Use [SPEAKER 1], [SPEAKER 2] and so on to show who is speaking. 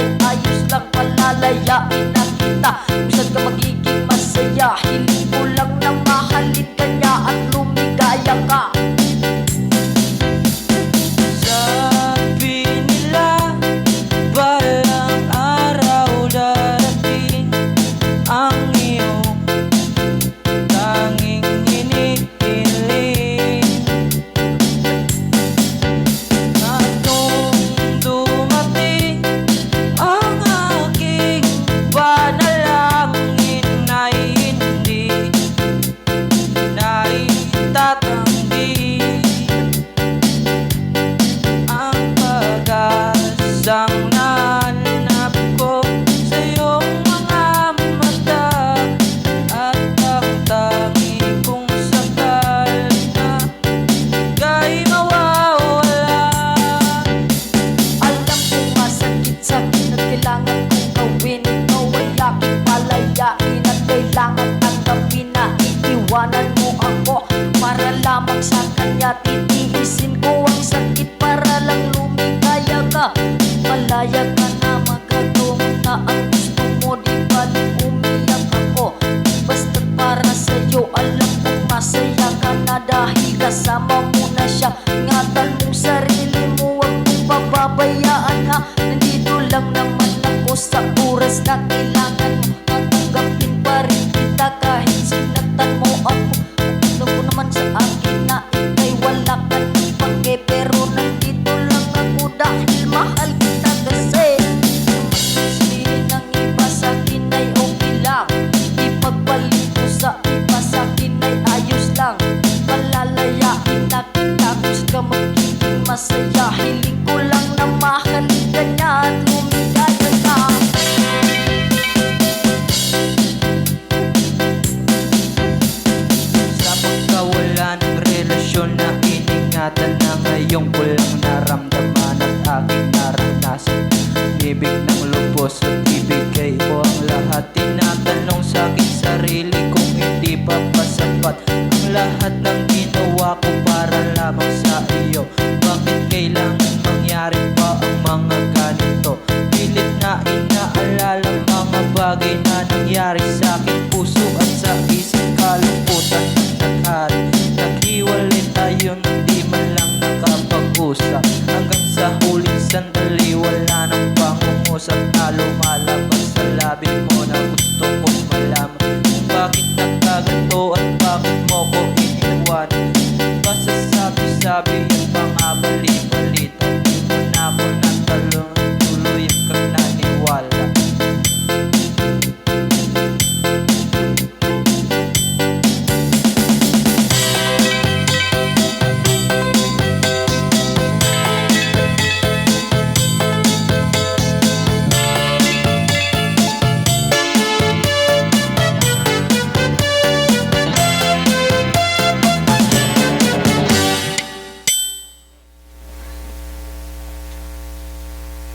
[SPEAKER 1] ay ayos lang, palalayain na kita. Kung saan ka magiging masaya, hiling ko lang na mahalin ka niya at lumigaya ka.
[SPEAKER 2] Sabi nila balang araw darating ang iyong tanging hinihiling. At nung dumating ang aking panalangin ay hindi naitatanggi ang pag-asang nahanap ko sa iyong mga mata. At ang tangi kong sakal na ika'y mawawala.
[SPEAKER 1] Alam kong masakit sa'kin at kailangan kong gawin ito ay aking palayain at kailangan tanggapin na iiwanan mo ako para lamang sa kanya. Titiisin ko ang sakit para lang lumigaya ka. Malaya ka na, magagawa na ang gusto mo, di baling umiyak ako. Basta para sa'yo, alam kong masaya ka na dahil kasama mo na siya. Ingatan mong sarili mo, huwag mong pababayaan ha. Nandito lang naman ako sa oras na kailangan mo. Tatanggapin pa rin kita kahit sinaktan mo ako. Alam ko naman sa akin na ika'y wala ka ng pake, pero nandito lang ako dahil mahal kita kasi. Sabihin ng iba sa'kin ay okay lang, ipagpalit ko sa iba sa'kin ay ayos lang. Palalayain na kita kung saan ka magiging masaya. Hiling ko lang na mahalin ka niya at lumigaya ka.
[SPEAKER 2] Sa pagkawala ng relasyon na iningatan na ngayon ko lang naramdaman at aking naranasan. Ibig ng lubos at ibigay mo ang lahat. Tinatanong sa aking sarili kung hindi pa pasapat ang lahat ng ginawa ko para lamang sa iyo. Bakit kailangan mangyari pa ang mga ganito? Pilit na inaalala mga bagay na nangyari sa aking puso at sa isip. Kalungkutan ang naghari, naghiwalay tayo nang di man lang nakapag-usap. Hanggang sa huling sandali wala nang pangungusap.